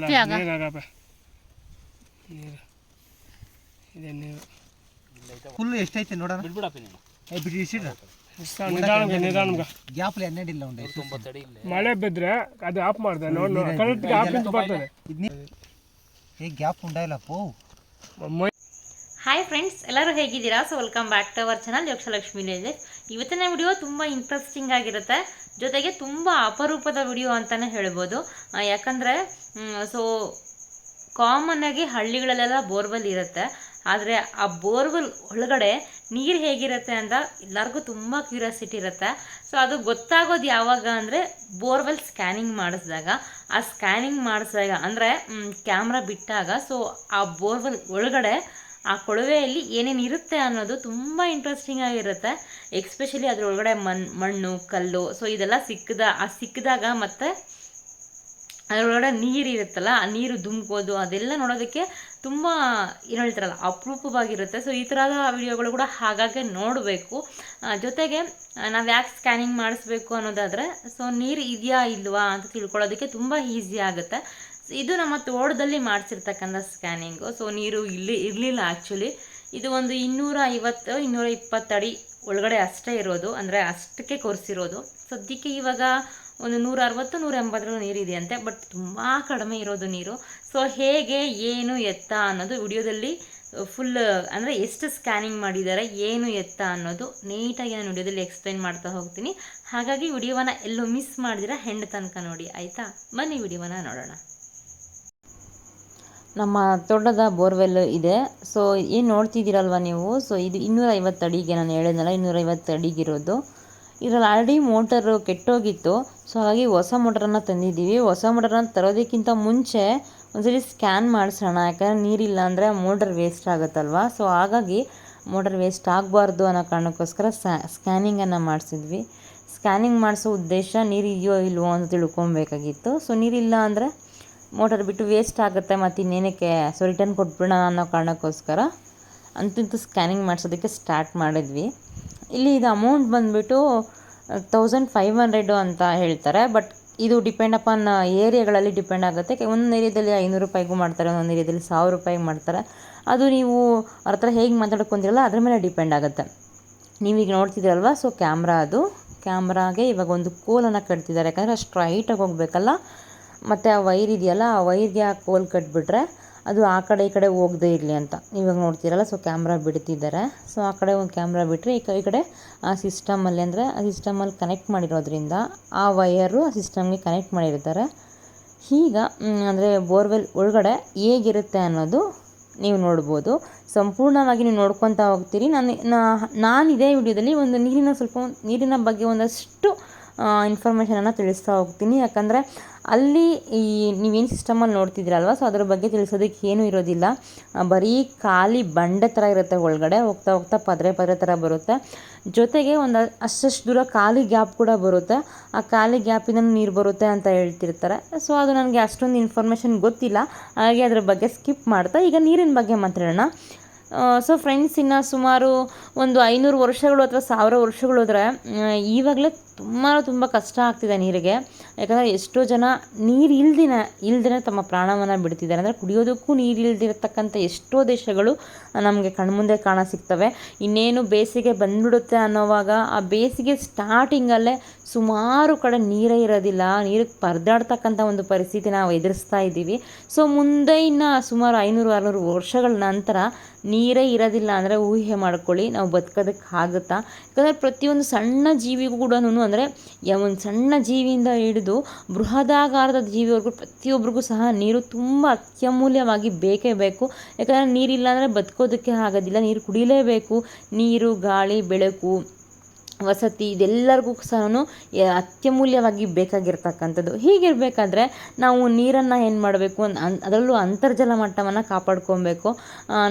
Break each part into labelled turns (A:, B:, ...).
A: ನೀರಾಗಪ್ಪ ನೀರು ಇದೆ ನೀರು
B: ಫುಲ್ ಎಷ್ಟೈತೆ ನೋಡೋಣ
C: ಬಿಡ್ಬಿಡಪ್ಪ ನೀನು
B: ಬಿಟ್ಟು ಇಸಿಡ್ರ
A: ನಿಧಾನಕ್ಕೆ
B: ಗ್ಯಾಪ್ಲಿ ಎಣ್ಣೆಡಿಲ್ಲ ಉಂಡೆ
C: 90 ಅಡಿ ಇಲ್ಲ
A: ಮಳೆ ಬಿದ್ದರೆ ಅದು ಆಫ್ ಮಾಡಿದೆ ನೋಡಿ ಕರೆಕ್ಟ್ಗೆ ಆಫ್ ಇಂಚ್ ಬರ್ತದೆ
B: ಏ ಗ್ಯಾಪ್ ಉಂಡಾಯಿಲ್ಲಪ್ಪೋ
D: ಹಾಯ್ ಫ್ರೆಂಡ್ಸ್, ಎಲ್ಲರೂ ಹೇಗಿದ್ದೀರಾ? So welcome back to our channel Yakshalakshmi life. ಇವತ್ತಿನ ವಿಡಿಯೋ ತುಂಬ ಇಂಟ್ರೆಸ್ಟಿಂಗ್ ಆಗಿರುತ್ತೆ, ಜೊತೆಗೆ ತುಂಬ ಅಪರೂಪದ ವಿಡಿಯೋ ಅಂತಲೇ ಹೇಳ್ಬೋದು. ಯಾಕಂದರೆ ಕಾಮನ್ನಾಗಿ ಹಳ್ಳಿಗಳಲ್ಲೆಲ್ಲ ಬೋರ್ವೆಲ್ ಇರುತ್ತೆ, ಆದರೆ ಆ ಬೋರ್ವೆಲ್ ಒಳಗಡೆ ನೀರು ಹೇಗಿರುತ್ತೆ ಅಂತ ಎಲ್ಲರಿಗೂ ತುಂಬ ಕ್ಯೂರಿಯಾಸಿಟಿ ಇರುತ್ತೆ. ಸೊ ಅದು ಗೊತ್ತಾಗೋದು ಯಾವಾಗ ಅಂದರೆ ಬೋರ್ವೆಲ್ ಸ್ಕ್ಯಾನಿಂಗ್ ಮಾಡಿಸಿದಾಗ. ಆ ಸ್ಕ್ಯಾನಿಂಗ್ ಮಾಡಿಸಿದಾಗ ಅಂದರೆ ಕ್ಯಾಮ್ರಾ ಬಿಟ್ಟಾಗ ಸೊ ಆ ಬೋರ್ವೆಲ್ ಒಳಗಡೆ ಆ ಕೊಳವೆಯಲ್ಲಿ ಏನೇನು ಇರುತ್ತೆ ಅನ್ನೋದು ತುಂಬ ಇಂಟ್ರೆಸ್ಟಿಂಗ್ ಆಗಿರುತ್ತೆ. ಎಕ್ಸ್ಪೆಷಲಿ ಅದರೊಳಗಡೆ ಮಣ್ಣು ಕಲ್ಲು ಸೊ ಇದೆಲ್ಲ ಸಿಕ್ಕಿದಾಗ ಮತ್ತು ಅದರೊಳಗಡೆ ನೀರು ಇರುತ್ತಲ್ಲ, ಆ ನೀರು ಧುಮುಕೋದು ಅದೆಲ್ಲ ನೋಡೋದಕ್ಕೆ ತುಂಬ ಏನು ಹೇಳ್ತಾರಲ್ಲ ಅಪರೂಪವಾಗಿರುತ್ತೆ. ಸೊ ಈ ಥರದ ವಿಡಿಯೋಗಳು ಕೂಡ ಹಾಗಾಗಿ ನೋಡಬೇಕು. ಜೊತೆಗೆ ನಾವು ಯಾಕೆ ಸ್ಕ್ಯಾನಿಂಗ್ ಮಾಡಿಸ್ಬೇಕು ಅನ್ನೋದಾದರೆ ಸೊ ನೀರು ಇದೆಯಾ ಇಲ್ವಾ ಅಂತ ತಿಳ್ಕೊಳ್ಳೋದಕ್ಕೆ ತುಂಬ ಈಸಿ ಆಗುತ್ತೆ. ಇದು ನಮ್ಮ ತೋಟದಲ್ಲಿ ಮಾಡಿಸಿರ್ತಕ್ಕಂಥ ಸ್ಕ್ಯಾನಿಂಗು. ಸೊ ನೀರು ಇರಲಿಲ್ಲ ಆ್ಯಕ್ಚುಲಿ. ಇದು ಒಂದು 250-220 ಅಡಿ ಒಳಗಡೆ ಅಷ್ಟೇ ಇರೋದು, ಅಂದರೆ ಅಷ್ಟಕ್ಕೆ ಕೊರೆಸಿರೋದು. ಸದ್ಯಕ್ಕೆ ಇವಾಗ ಒಂದು 160-180 ನೀರಿದೆಯಂತೆ, ಬಟ್ ತುಂಬ ಕಡಿಮೆ ಇರೋದು ನೀರು. ಸೊ ಹೇಗೆ ಏನು ಎತ್ತ ಅನ್ನೋದು ವಿಡಿಯೋದಲ್ಲಿ ಫುಲ್ ಅಂದರೆ ಎಷ್ಟು ಸ್ಕ್ಯಾನಿಂಗ್ ಮಾಡಿದ್ದಾರೆ ಏನು ಎತ್ತ ಅನ್ನೋದು ನೀಟಾಗಿ ನಾನು ವಿಡಿಯೋದಲ್ಲಿ ಎಕ್ಸ್ಪ್ಲೈನ್ ಮಾಡ್ತಾ ಹೋಗ್ತೀನಿ. ಹಾಗಾಗಿ ವಿಡಿಯೋವನ್ನು ಎಲ್ಲೂ ಮಿಸ್ ಮಾಡಿದಿರ ಹೆಂಡ್ ತನಕ ನೋಡಿ, ಆಯಿತಾ? ಬನ್ನಿ ವಿಡಿಯೋವನ್ನು ನೋಡೋಣ. ನಮ್ಮ ತೋಟದ ಬೋರ್ವೆಲ್ ಇದೆ. ಸೊ ಏನು ನೋಡ್ತಿದ್ದೀರಲ್ವ ನೀವು, ಸೊ ಇದು 250 ಅಡಿಗೆ ನಾನು ಹೇಳಿದ್ನಲ್ಲ 250 ಅಡಿಗಿರೋದು. ಇದರಲ್ಲಿ ಆಲ್ರೆಡಿ ಮೋಟರು ಕೆಟ್ಟೋಗಿತ್ತು. ಸೊ ಹಾಗಾಗಿ ಹೊಸ ಮೋಟರನ್ನು ತಂದಿದ್ದೀವಿ. ಹೊಸ ಮೋಟರನ್ನು ತರೋದಕ್ಕಿಂತ ಮುಂಚೆ ಒಂದ್ಸಲಿ ಸ್ಕ್ಯಾನ್ ಮಾಡಿಸೋಣ, ಯಾಕಂದರೆ ನೀರಿಲ್ಲ ಅಂದರೆ ಮೋಟರ್ ವೇಸ್ಟ್ ಆಗುತ್ತಲ್ವ. ಸೊ ಹಾಗಾಗಿ ಮೋಟರ್ ವೇಸ್ಟ್ ಆಗಬಾರ್ದು ಅನ್ನೋ ಕಾರಣಕ್ಕೋಸ್ಕರ ಸ್ಕ್ಯಾನಿಂಗನ್ನು ಮಾಡಿಸಿದ್ವಿ. ಸ್ಕ್ಯಾನಿಂಗ್ ಮಾಡಿಸೋ ಉದ್ದೇಶ ನೀರಿದೆಯೋ ಇಲ್ವೋ ಅಂತ ತಿಳ್ಕೊಬೇಕಾಗಿತ್ತು. ಸೊ ನೀರಿಲ್ಲ ಅಂದರೆ ಮೋಟರ್ ಬಿಟ್ಟು ವೇಸ್ಟ್ ಆಗುತ್ತೆ, ಮತ್ತು ಇನ್ನೇನಕ್ಕೆ ಸೊ ರಿಟರ್ನ್ ಕೊಟ್ಬಿಡೋಣ ಅನ್ನೋ ಕಾರಣಕ್ಕೋಸ್ಕರ ಅಂತಂತೂ ಸ್ಕ್ಯಾನಿಂಗ್ ಮಾಡಿಸೋದಕ್ಕೆ ಸ್ಟಾರ್ಟ್ ಮಾಡಿದ್ವಿ. ಇಲ್ಲಿ ಇದು ಅಮೌಂಟ್ ಬಂದುಬಿಟ್ಟು 1500 ಅಂತ ಹೇಳ್ತಾರೆ, ಬಟ್ ಇದು ಡಿಪೆಂಡ್ ಅಪಾನ್ ಏರಿಯಾಗಳಲ್ಲಿ ಡಿಪೆಂಡ್ ಆಗುತ್ತೆ. ಒಂದೊಂದು ಏರಿಯಾದಲ್ಲಿ 500 ರೂಪಾಯಿಗೂ ಮಾಡ್ತಾರೆ, ಒಂದೊಂದು ಏರಿಯಾದಲ್ಲಿ 1000 ರೂಪಾಯಿಗೆ ಮಾಡ್ತಾರೆ. ಅದು ನೀವು ಅವ್ರ ಹತ್ರ ಹೇಗೆ ಮಾತಾಡ್ಕೊಂತೀರಲ್ಲ ಅದ್ರ ಮೇಲೆ ಡಿಪೆಂಡ್ ಆಗುತ್ತೆ. ನೀವೀಗ ನೋಡ್ತಿದ್ದೀರಲ್ವ, ಸೊ ಕ್ಯಾಮ್ರಾಗೆ ಇವಾಗ ಒಂದು ಕೋಲನ್ನು ಕಟ್ತಿದ್ದಾರೆ, ಯಾಕಂದರೆ ಸ್ಟ್ರೈಟಾಗಿ ಹೋಗಬೇಕಲ್ಲ. ಮತ್ತು ಆ ವೈರ್ ಇದೆಯಲ್ಲ, ಆ ವೈರ್ಗೆ ಆ ಕೋಲ್ ಕಟ್ಬಿಟ್ರೆ ಅದು ಆ ಕಡೆ ಈ ಕಡೆ ಹೋಗದೇ ಇರಲಿ ಅಂತ ಇವಾಗ ನೋಡ್ತೀರಲ್ಲ. ಸೊ ಕ್ಯಾಮ್ರಾ ಬಿಡ್ತಿದ್ದಾರೆ. ಸೊ ಆ ಕಡೆ ಒಂದು ಕ್ಯಾಮ್ರಾ ಬಿಟ್ಟರೆ ಈ ಕಡೆ ಆ ಸಿಸ್ಟಮಲ್ಲಿ, ಅಂದರೆ ಆ ಸಿಸ್ಟಮಲ್ಲಿ ಕನೆಕ್ಟ್ ಮಾಡಿರೋದ್ರಿಂದ ಆ ವೈರು ಆ ಸಿಸ್ಟಮ್ಗೆ ಕನೆಕ್ಟ್ ಮಾಡಿರ್ತಾರೆ. ಈಗ ಅಂದರೆ ಬೋರ್ವೆಲ್ ಒಳಗಡೆ ಹೇಗಿರುತ್ತೆ ಅನ್ನೋದು ನೀವು ನೋಡ್ಬೋದು. ಸಂಪೂರ್ಣವಾಗಿ ನೀವು ನೋಡ್ಕೊತಾ ಹೋಗ್ತೀರಿ. ನಾನು ಇದೇ ವಿಡಿಯೋದಲ್ಲಿ ಒಂದು ನೀರಿನ ಬಗ್ಗೆ ಒಂದಷ್ಟು ಇನ್ಫಾರ್ಮೇಷನನ್ನು ತಿಳಿಸ್ತಾ ಹೋಗ್ತೀನಿ. ಯಾಕಂದರೆ ಅಲ್ಲಿ ಈ ನೀವೇನು ಸಿಸ್ಟಮಲ್ಲಿ ನೋಡ್ತಿದ್ದೀರಲ್ವ, ಸೊ ಅದ್ರ ಬಗ್ಗೆ ತಿಳಿಸೋದಕ್ಕೆ ಏನೂ ಇರೋದಿಲ್ಲ. ಬರೀ ಖಾಲಿ ಬಂಡೆ ಥರ ಇರುತ್ತೆ, ಒಳಗಡೆ ಹೋಗ್ತಾ ಹೋಗ್ತಾ ಪದ್ರೆ ಥರ ಬರುತ್ತೆ. ಜೊತೆಗೆ ಒಂದು ಅಷ್ಟು ದೂರ ಖಾಲಿ ಗ್ಯಾಪ್ ಕೂಡ ಬರುತ್ತೆ. ಆ ಖಾಲಿ ಗ್ಯಾಪಿಂದ ನೀರು ಬರುತ್ತೆ ಅಂತ ಹೇಳ್ತಿರ್ತಾರೆ. ಸೊ ಅದು ನನಗೆ ಅಷ್ಟೊಂದು ಇನ್ಫಾರ್ಮೇಷನ್ ಗೊತ್ತಿಲ್ಲ, ಹಾಗೆ ಅದ್ರ ಬಗ್ಗೆ ಸ್ಕಿಪ್ ಮಾಡ್ತಾ ಈಗ ನೀರಿನ ಬಗ್ಗೆ ಮಾತಾಡೋಣ. ಸೊ ಫ್ರೆಂಡ್ಸ್, ಇನ್ನು ಸುಮಾರು ಒಂದು 500 ವರ್ಷಗಳು ಅಥವಾ 1000 ವರ್ಷಗಳು ಹೋದರೆ ಈವಾಗಲೇ ತುಂಬ ಕಷ್ಟ ಆಗ್ತಿದೆ ನೀರಿಗೆ. ಯಾಕಂದರೆ ಎಷ್ಟೋ ಜನ ನೀರು ಇಲ್ದಿನ ತಮ್ಮ ಪ್ರಾಣವನ್ನು ಬಿಡ್ತಿದ್ದಾರೆ. ಅಂದರೆ ಕುಡಿಯೋದಕ್ಕೂ ನೀರು ಇಲ್ದಿರತಕ್ಕಂಥ ಎಷ್ಟೋ ದೇಶಗಳು ನಮಗೆ ಕಣ್ಮುಂದೆ ಕಾಣಸಿಗ್ತವೆ. ಇನ್ನೇನು ಬೇಸಿಗೆ ಬಂದ್ಬಿಡುತ್ತೆ ಅನ್ನೋವಾಗ ಆ ಬೇಸಿಗೆ ಸ್ಟಾರ್ಟಿಂಗಲ್ಲೇ ಸುಮಾರು ಕಡೆ ನೀರೇ ಇರೋದಿಲ್ಲ, ನೀರಿಗೆ ಪರದಾಡ್ತಕ್ಕಂಥ ಒಂದು ಪರಿಸ್ಥಿತಿ ನಾವು ಎದುರಿಸ್ತಾ ಇದ್ದೀವಿ. ಸೊ ಮುಂದೆ ಇನ್ನು ಸುಮಾರು 500-600 ವರ್ಷಗಳ ನಂತರ ನೀರೇ ಇರೋದಿಲ್ಲ ಅಂದರೆ ಊಹೆ ಮಾಡ್ಕೊಳ್ಳಿ ನಾವು ಬದುಕೋದಕ್ಕೆ ಆಗುತ್ತಾ? ಯಾಕಂದರೆ ಪ್ರತಿಯೊಂದು ಸಣ್ಣ ಜೀವಿಗೂ ಕೂಡ, ಅಂದರೆ ಒಂದು ಸಣ್ಣ ಜೀವಿಯಿಂದ ಹಿಡಿದು ಬೃಹದಾಕಾರದ ಜೀವಿವರೆಗೂ ಪ್ರತಿಯೊಬ್ಬರಿಗೂ ಸಹ ನೀರು ತುಂಬ ಅತ್ಯಮೂಲ್ಯವಾಗಿ ಬೇಕೇ ಬೇಕು. ಯಾಕಂದರೆ ನೀರಿಲ್ಲ ಅಂದರೆ ಬದುಕೋದಕ್ಕೆ ಆಗೋದಿಲ್ಲ. ನೀರು ಕುಡಿಲೇಬೇಕು. ನೀರು, ಗಾಳಿ, ಬೆಳಕು, ವಸತಿ ಇದೆಲ್ಲರಿಗೂ ಸಹ ಅತ್ಯಮೂಲ್ಯವಾಗಿ ಬೇಕಾಗಿರ್ತಕ್ಕಂಥದ್ದು. ಹೀಗಿರಬೇಕಾದ್ರೆ ನಾವು ನೀರನ್ನು ಏನು ಮಾಡಬೇಕು, ಅದರಲ್ಲೂ ಅಂತರ್ಜಲ ಮಟ್ಟವನ್ನು ಕಾಪಾಡ್ಕೊಬೇಕು.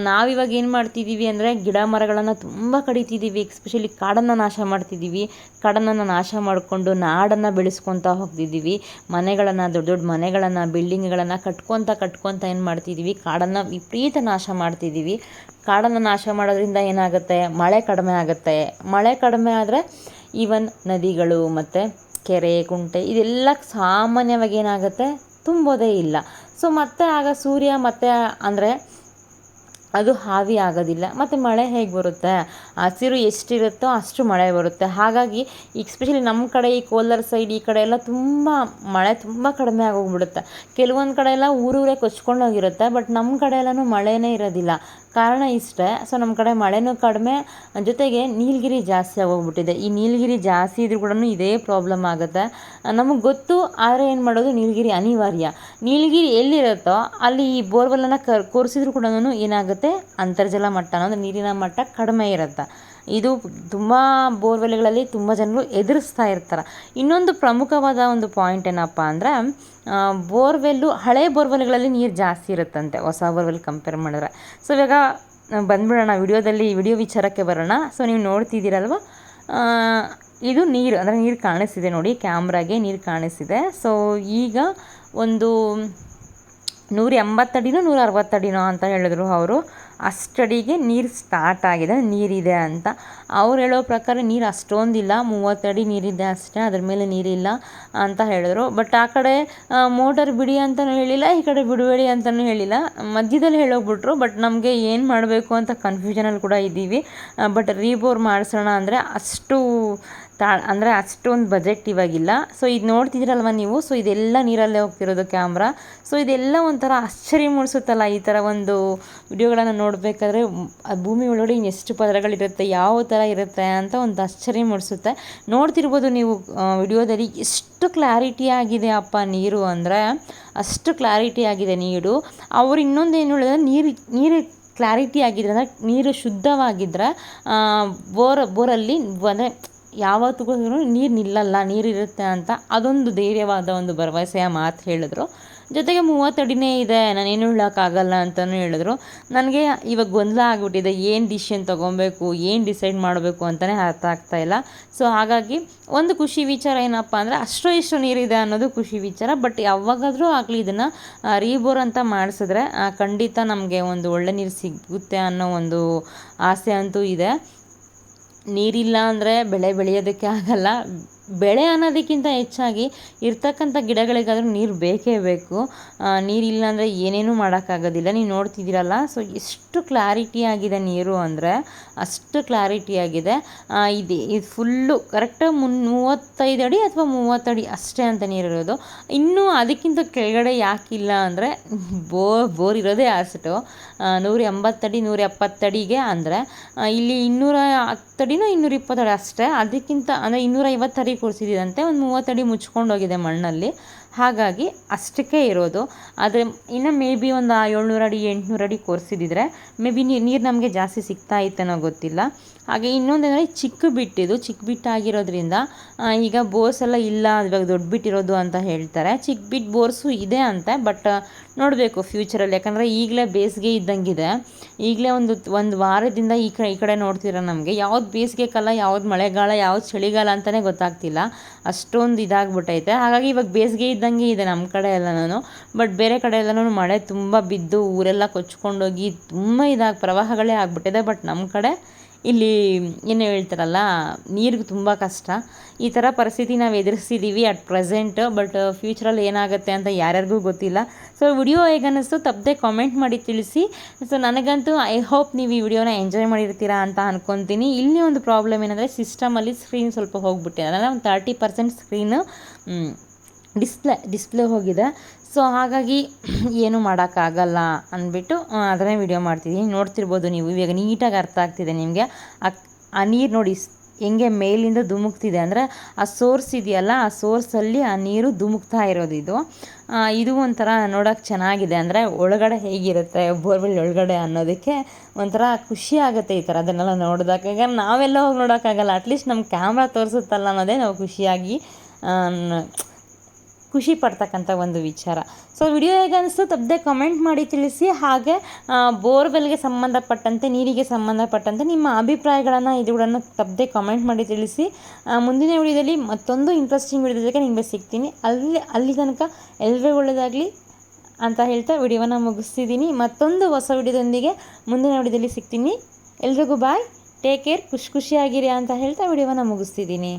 D: ನಾವಿವಾಗ ಏನು ಮಾಡ್ತಿದ್ದೀವಿ ಅಂದರೆ ಗಿಡ ಮರಗಳನ್ನು ತುಂಬ ಕಡಿತಿದ್ದೀವಿ, ಎಸ್ಪೆಷಲಿ ಕಾಡನ್ನು ನಾಶ ಮಾಡ್ತಿದ್ದೀವಿ. ಕಾಡನ್ನು ನಾಶ ಮಾಡಿಕೊಂಡು ನಾಡನ್ನು ಬೆಳೆಸ್ಕೊತಾ ಹೋಗ್ತಿದ್ದೀವಿ. ಮನೆಗಳನ್ನು, ದೊಡ್ಡ ದೊಡ್ಡ ಮನೆಗಳನ್ನು, ಬಿಲ್ಡಿಂಗ್ಗಳನ್ನು ಕಟ್ಕೊತ ಏನು ಮಾಡ್ತಿದ್ದೀವಿ, ಕಾಡನ್ನು ವಿಪರೀತ ನಾಶ ಮಾಡ್ತಿದ್ದೀವಿ. ಕಾಡನ್ನು ನಾಶ ಮಾಡೋದ್ರಿಂದ ಏನಾಗುತ್ತೆ, ಮಳೆ ಕಡಿಮೆ ಆಗುತ್ತೆ. ಮಳೆ ಕಡಿಮೆ ಆದರೆ ಈವನ್ ನದಿಗಳು ಮತ್ತು ಕೆರೆ, ಕುಂಟೆ ಇದೆಲ್ಲ ಸಾಮಾನ್ಯವಾಗಿ ಏನಾಗುತ್ತೆ, ತುಂಬೋದೇ ಇಲ್ಲ. ಸೊ ಮತ್ತೆ ಆಗ ಸೂರ್ಯ ಮತ್ತೆ ಅಂದರೆ ಅದು ಹಾವಿ ಆಗೋದಿಲ್ಲ. ಮತ್ತು ಮಳೆ ಹೇಗೆ ಬರುತ್ತೆ, ಹಸಿರು ಎಷ್ಟಿರುತ್ತೋ ಅಷ್ಟು ಮಳೆ ಬರುತ್ತೆ. ಹಾಗಾಗಿ ಎಸ್ಪೆಷಲಿ ನಮ್ಮ ಕಡೆ ಈ ಕೋಲಾರ ಸೈಡ್ ಈ ಕಡೆ ಎಲ್ಲ ತುಂಬ ಮಳೆ ತುಂಬ ಕಡಿಮೆ ಆಗೋಗ್ಬಿಡುತ್ತೆ. ಕೆಲವೊಂದು ಕಡೆ ಎಲ್ಲ ಊರೂರೇ ಕೊಚ್ಕೊಂಡೋಗಿರುತ್ತೆ. ಬಟ್ ನಮ್ಮ ಕಡೆ ಎಲ್ಲನೂ ಮಳೆನೇ ಇರೋದಿಲ್ಲ. ಕಾರಣ ಇಷ್ಟೇ. ಸೊ ನಮ್ಮ ಕಡೆ ಮಳೆನೂ ಕಡಿಮೆ, ಜೊತೆಗೆ ನೀಲಗಿರಿ ಜಾಸ್ತಿ ಆಗೋಗ್ಬಿಟ್ಟಿದೆ. ಈ ನೀಲಗಿರಿ ಜಾಸ್ತಿ ಇದ್ರೂ ಕೂಡ ಇದೇ ಪ್ರಾಬ್ಲಮ್ ಆಗುತ್ತೆ. ನಮಗೆ ಗೊತ್ತು, ಆದರೆ ಏನು ಮಾಡೋದು, ನೀಲಗಿರಿ ಅನಿವಾರ್ಯ. ನೀಲಗಿರಿ ಎಲ್ಲಿರುತ್ತೋ ಅಲ್ಲಿ ಈ ಬೋರ್ವೆಲ್ಲನ್ನು ಕೊರೆಸಿದ್ರು ಕೂಡ ಏನಾಗುತ್ತೆ, ಅಂತರ್ಜಲ ಮಟ್ಟ ಅಂದರೆ ನೀರಿನ ಮಟ್ಟ ಕಡಿಮೆ ಇರುತ್ತೆ. ಇದು ತುಂಬ ಬೋರ್ವೆಲ್ಗಳಲ್ಲಿ ತುಂಬ ಜನರು ಎದುರಿಸ್ತಾ ಇರ್ತಾರೆ. ಇನ್ನೊಂದು ಪ್ರಮುಖವಾದ ಒಂದು ಪಾಯಿಂಟ್ ಏನಪ್ಪ ಅಂದರೆ, ಬೋರ್ವೆಲ್ಲು ಹಳೆ ಬೋರ್ವೆಲ್ಗಳಲ್ಲಿ ನೀರು ಜಾಸ್ತಿ ಇರುತ್ತಂತೆ ಹೊಸ ಬೋರ್ವೆಲ್ ಕಂಪೇರ್ ಮಾಡಿದ್ರೆ. ಸೊ ಇವಾಗ ಬಂದ್ಬಿಡೋಣ ವಿಡಿಯೋ ವಿಚಾರಕ್ಕೆ ಬರೋಣ. ಸೊ ನೀವು ನೋಡ್ತಿದ್ದೀರಲ್ವ, ಇದು ನೀರು ಅಂದರೆ ನೀರು ಕಾಣಿಸ್ತಿದೆ ನೋಡಿ, ಕ್ಯಾಮ್ರಾಗೆ ನೀರು ಕಾಣಿಸ್ತಿದೆ. ಸೊ ಈಗ ಒಂದು 180 ಅಡಿನೋ 160 ಅಡಿನೋ ಅಂತ ಹೇಳಿದ್ರು ಅವರು. ಅಷ್ಟಡಿಗೆ ನೀರು ಸ್ಟಾರ್ಟ್ ಆಗಿದೆ, ನೀರಿದೆ ಅಂತ. ಅವ್ರು ಹೇಳೋ ಪ್ರಕಾರ ನೀರು ಅಷ್ಟೊಂದಿಲ್ಲ, 30 ಅಡಿ ನೀರಿದೆ ಅಷ್ಟೇ, ಅದ್ರ ಮೇಲೆ ನೀರಿಲ್ಲ ಅಂತ ಹೇಳಿದ್ರು. ಬಟ್ ಆ ಕಡೆ ಮೋಟರ್ ಬಿಡಿ ಅಂತಲೂ ಹೇಳಿಲ್ಲ, ಈ ಕಡೆ ಬಿಡಬೇಡಿ ಅಂತಲೂ ಹೇಳಿಲ್ಲ, ಮಧ್ಯದಲ್ಲಿ ಹೇಳೋಗ್ಬಿಟ್ರು. ಬಟ್ ನಮಗೆ ಏನು ಮಾಡಬೇಕು ಅಂತ ಕನ್ಫ್ಯೂಷನಲ್ಲಿ ಕೂಡ ಇದ್ದೀವಿ. ಬಟ್ ರೀಬೋರ್ ಮಾಡಿಸೋಣ ಅಂದರೆ ಅಂದರೆ ಅಷ್ಟೊಂದು ಬಜೆಟ್ ಇವಾಗಿಲ್ಲ. ಸೊ ಇದು ನೋಡ್ತಿದ್ದೀರಲ್ವ ನೀವು, ಸೊ ಇದೆಲ್ಲ ನೀರಲ್ಲೇ ಹೋಗ್ತಿರೋದು ಕ್ಯಾಮ್ರಾ. ಸೊ ಇದೆಲ್ಲ ಒಂಥರ ಆಶ್ಚರ್ಯ ಮೂಡಿಸುತ್ತಲ್ಲ ಈ ಥರ ಒಂದು ವಿಡಿಯೋಗಳನ್ನು ನೋಡಬೇಕಾದ್ರೆ. ಭೂಮಿ ಒಳಗಡೆ ಇನ್ನೆಷ್ಟು ಪದರಗಳಿರುತ್ತೆ, ಯಾವ ಥರ ಇರುತ್ತೆ ಅಂತ ಒಂದು ಆಶ್ಚರ್ಯ ಮೂಡಿಸುತ್ತೆ. ನೋಡ್ತಿರ್ಬೋದು ನೀವು ವಿಡಿಯೋದಲ್ಲಿ ಎಷ್ಟು ಕ್ಲಾರಿಟಿ ಆಗಿದೆ ಅಪ್ಪ ನೀರು ಅಂದರೆ, ಅಷ್ಟು ಕ್ಲಾರಿಟಿ ಆಗಿದೆ ನೀರು. ಅವರು ಇನ್ನೊಂದು ಏನು ಹೇಳಿದ್ರೆ, ನೀರು ಕ್ಲಾರಿಟಿ ಆಗಿದ್ರೆ ಅಂದರೆ ನೀರು ಶುದ್ಧವಾಗಿದ್ದರೆ ಬೋರಲ್ಲಿ ಅಂದರೆ ಯಾವತ್ತಿಗೂ ನೀರು ನಿಲ್ಲಲ್ಲ, ನೀರಿರುತ್ತೆ ಅಂತ ಅದೊಂದು ಧೈರ್ಯವಾದ ಒಂದು ಭರವಸೆಯ ಮಾತು ಹೇಳಿದ್ರು. ಜೊತೆಗೆ 30 ಅಡಿನೇ ಇದೆ, ನಾನೇನು ಹೇಳೋಕ್ಕಾಗಲ್ಲ ಅಂತಲೂ ಹೇಳಿದ್ರು. ನನಗೆ ಇವಾಗ ಗೊಂದಲ ಆಗಿಬಿಟ್ಟಿದೆ, ಏನು ಡಿಸಿಷನ್ ತೊಗೊಬೇಕು, ಏನು ಡಿಸೈಡ್ ಮಾಡಬೇಕು ಅಂತಲೇ ಅರ್ಥ ಆಗ್ತಾಯಿಲ್ಲ. ಸೊ ಹಾಗಾಗಿ ಒಂದು ಖುಷಿ ವಿಚಾರ ಏನಪ್ಪ ಅಂದರೆ, ಇಷ್ಟು ನೀರಿದೆ ಅನ್ನೋದು ಖುಷಿ ವಿಚಾರ. ಬಟ್ ಯಾವಾಗಾದರೂ ಆಗಲಿ ಇದನ್ನು ರೀಬೋರ್ ಅಂತ ಮಾಡಿಸಿದ್ರೆ ಖಂಡಿತ ನಮಗೆ ಒಂದು ಒಳ್ಳೆ ನೀರು ಸಿಗುತ್ತೆ ಅನ್ನೋ ಒಂದು ಆಸೆ ಅಂತೂ ಇದೆ. ನೀರಿಲ್ಲ ಅಂದರೆ ಬೆಳೆ ಬೆಳೆಯೋದಕ್ಕೆ ಆಗಲ್ಲ. ಬೆಳೆ ಅನ್ನೋದಕ್ಕಿಂತ ಹೆಚ್ಚಾಗಿ ಇರ್ತಕ್ಕಂಥ ಗಿಡಗಳಿಗಾದರೂ ನೀರು ಬೇಕೇ ಬೇಕು. ನೀರಿಲ್ಲ ಅಂದರೆ ಏನೇನೂ ಮಾಡೋಕ್ಕಾಗೋದಿಲ್ಲ. ನೀವು ನೋಡ್ತಿದ್ದೀರಲ್ಲ, ಸೊ ಎಷ್ಟು ಕ್ಲಾರಿಟಿ ಆಗಿದೆ ನೀರು ಅಂದರೆ ಅಷ್ಟು ಕ್ಲಾರಿಟಿ ಆಗಿದೆ. ಇದು ಫುಲ್ಲು ಕರೆಕ್ಟಾಗಿ 35 ಅಡಿ ಅಥವಾ 30 ಅಡಿ ಅಷ್ಟೇ ಅಂತ ನೀರಿರೋದು. ಇನ್ನೂ ಅದಕ್ಕಿಂತ ಕೆಳಗಡೆ ಯಾಕಿಲ್ಲ ಅಂದರೆ, ಬೋರ್ ಇರೋದೇ ಅಷ್ಟು 180 ಅಡಿ 170 ಅಡಿಗೆ. ಅಂದರೆ ಇಲ್ಲಿ 210 ಅಡಿನೋ 220 ಅಡಿ ಅಷ್ಟೇ. ಅದಕ್ಕಿಂತ ಅಂದರೆ 250 ಅಡಿ ಕೊಡಿಸಿದಂತೆ ಒಂದು 30 ಅಡಿ ಮುಚ್ಕೊಂಡೋಗಿದೆ ಮಣ್ಣಲ್ಲಿ. ಹಾಗಾಗಿ ಅಷ್ಟಕ್ಕೆ ಇರೋದು. ಆದರೆ ಇನ್ನು ಮೇ ಬಿ ಒಂದು 700 ಅಡಿ 800 ಅಡಿ ಕೊರೆಸಿದ್ರೆ ಮೇ ಬಿ ನೀರು ನಮಗೆ ಜಾಸ್ತಿ ಸಿಗ್ತಾ ಇತ್ತೇನೋ ಗೊತ್ತಿಲ್ಲ. ಹಾಗೆ ಇನ್ನೊಂದೇನೆಂದರೆ ಚಿಕ್ಕ ಬಿಟ್ಟಾಗಿರೋದ್ರಿಂದ ಈಗ ಬೋರ್ಸ್ ಎಲ್ಲ ಇಲ್ಲ, ಇವಾಗ ದೊಡ್ಡ ಬಿಟ್ಟಿರೋದು ಅಂತ ಹೇಳ್ತಾರೆ. ಚಿಕ್ಕ ಬಿಟ್ಟು ಬೋರ್ಸು ಇದೆ ಅಂತೆ. ಬಟ್ ನೋಡಬೇಕು ಫ್ಯೂಚರಲ್ಲಿ, ಯಾಕಂದರೆ ಈಗಲೇ ಬೇಸಿಗೆ ಇದ್ದಂಗಿದೆ. ಈಗಲೇ ಒಂದು ವಾರದಿಂದ ಈ ಕಡೆ ನೋಡ್ತೀರ, ನಮಗೆ ಯಾವ್ದು ಬೇಸಿಗೆ ಕಾಲ, ಯಾವ್ದು ಮಳೆಗಾಲ, ಯಾವ್ದು ಚಳಿಗಾಲ ಅಂತಲೇ ಗೊತ್ತಾಗ್ತಿಲ್ಲ. ಅಷ್ಟೊಂದು ಇದಾಗ್ಬಿಟ್ಟೈತೆ. ಹಾಗಾಗಿ ಇವಾಗ ಬೇಸಿಗೆ ಇದ್ದಂಗೆ ಇದೆ ನಮ್ಮ ಕಡೆ ಎಲ್ಲನೂ. ಬಟ್ ಬೇರೆ ಕಡೆ ಎಲ್ಲನೂ ಮಳೆ ತುಂಬ ಬಿದ್ದು ಊರೆಲ್ಲ ಕೊಚ್ಕೊಂಡೋಗಿ ತುಂಬ ಪ್ರವಾಹಗಳೇ ಆಗ್ಬಿಟ್ಟಿದೆ. ಬಟ್ ನಮ್ಮ ಕಡೆ ಇಲ್ಲಿ ಏನು ಹೇಳ್ತಾರಲ್ಲ, ನೀರಿಗೆ ತುಂಬ ಕಷ್ಟ. ಈ ಥರ ಪರಿಸ್ಥಿತಿ ನಾವು ಎದುರಿಸಿದ್ದೀವಿ ಅಟ್ ಪ್ರೆಸೆಂಟ್. ಬಟ್ ಫ್ಯೂಚರಲ್ಲಿ ಏನಾಗುತ್ತೆ ಅಂತ ಯಾರ್ಯಾರಿಗೂ ಗೊತ್ತಿಲ್ಲ. ಸೊ ವಿಡಿಯೋ ಹೇಗೆ ಅನ್ನಿಸ್ತು ತಪ್ಪದೆ ಕಾಮೆಂಟ್ ಮಾಡಿ ತಿಳಿಸಿ. ಸೊ ನನಗಂತೂ ಐ ಹೋಪ್ ನೀವು ಈ ವಿಡಿಯೋನ ಎಂಜಾಯ್ ಮಾಡಿರ್ತೀರಾ ಅಂತ ಅಂದ್ಕೊತೀನಿ. ಇಲ್ಲಿ ಒಂದು ಪ್ರಾಬ್ಲಮ್ ಏನಂದರೆ, ಸಿಸ್ಟಮಲ್ಲಿ ಸ್ಕ್ರೀನ್ ಸ್ವಲ್ಪ ಹೋಗ್ಬಿಟ್ಟಿದೆ. ಅಂದರೆ ಒಂದು 30% ಸ್ಕ್ರೀನು ಡಿಸ್ಪ್ಲೇ ಹೋಗಿದೆ. ಸೊ ಹಾಗಾಗಿ ಏನೂ ಮಾಡೋಕ್ಕಾಗಲ್ಲ ಅಂದ್ಬಿಟ್ಟು ಅದನ್ನೇ ವಿಡಿಯೋ ಮಾಡ್ತಿದ್ದೀನಿ. ನೋಡ್ತಿರ್ಬೋದು ನೀವು, ಇವಾಗ ನೀಟಾಗಿ ಅರ್ಥ ಆಗ್ತಿದೆ ನಿಮಗೆ. ಆ ನೀರು ನೋಡಿ ಹೆಂಗೆ ಮೇಲಿಂದ ಧುಮುಕ್ತಿದೆ ಅಂದರೆ, ಆ ಸೋರ್ಸ್ ಇದೆಯಲ್ಲ, ಆ ಸೋರ್ಸಲ್ಲಿ ಆ ನೀರು ಧುಮುಕ್ತಾ ಇರೋದು. ಇದು ಒಂಥರ ನೋಡೋಕೆ ಚೆನ್ನಾಗಿದೆ. ಅಂದರೆ ಒಳಗಡೆ ಹೇಗಿರುತ್ತೆ ಬೋರ್ವೆಲ್ ಒಳಗಡೆ ಅನ್ನೋದಕ್ಕೆ ಒಂಥರ ಖುಷಿ ಆಗುತ್ತೆ ಈ ಥರ ಅದನ್ನೆಲ್ಲ ನೋಡಿದಾಗ. ಈಗ ನಾವೆಲ್ಲ ಹೋಗಿ ನೋಡೋಕ್ಕಾಗಲ್ಲ, ಅಟ್ಲೀಸ್ಟ್ ನಮ್ಮ ಕ್ಯಾಮ್ರಾ ತೋರಿಸುತ್ತಲ್ಲ ಅನ್ನೋದೇ ನಾವು ಖುಷಿ ಪಡ್ತಕ್ಕಂಥ ಒಂದು ವಿಚಾರ. ಸೊ ವಿಡಿಯೋ ಹೇಗೆ ಅನಿಸ್ತು ತಪ್ಪದೆ ಕಮೆಂಟ್ ಮಾಡಿ ತಿಳಿಸಿ. ಹಾಗೆ ಬೋರ್ವೆಲ್ಗೆ ಸಂಬಂಧಪಟ್ಟಂತೆ, ನೀರಿಗೆ ಸಂಬಂಧಪಟ್ಟಂತೆ ನಿಮ್ಮ ಅಭಿಪ್ರಾಯಗಳನ್ನು ಇದುಗಳನ್ನು ತಪ್ಪದೆ ಕಮೆಂಟ್ ಮಾಡಿ ತಿಳಿಸಿ. ಮುಂದಿನ ವಿಡಿಯೋದಲ್ಲಿ ಮತ್ತೊಂದು ಇಂಟ್ರೆಸ್ಟಿಂಗ್ ವಿಡಿಯೋ ಜೊತೆಗೆ ನಿಮಗೆ ಸಿಗ್ತೀನಿ. ಅಲ್ಲಿ ತನಕ ಎಲ್ಲರಿಗೂ ಒಳ್ಳೆಯದಾಗಲಿ ಅಂತ ಹೇಳ್ತಾ ವಿಡಿಯೋವನ್ನು ಮುಗಿಸ್ತಿದ್ದೀನಿ. ಮತ್ತೊಂದು ಹೊಸ ವಿಡಿಯೋದೊಂದಿಗೆ ಮುಂದಿನ ವಿಡಿಯೋದಲ್ಲಿ ಸಿಗ್ತೀನಿ. ಎಲ್ರಿಗೂ ಬಾಯ್, ಟೇಕ್ ಕೇರ್, ಖುಷಿಯಾಗಿರಿ ಅಂತ ಹೇಳ್ತಾ ವಿಡಿಯೋವನ್ನು ಮುಗಿಸ್ತಿದ್ದೀನಿ.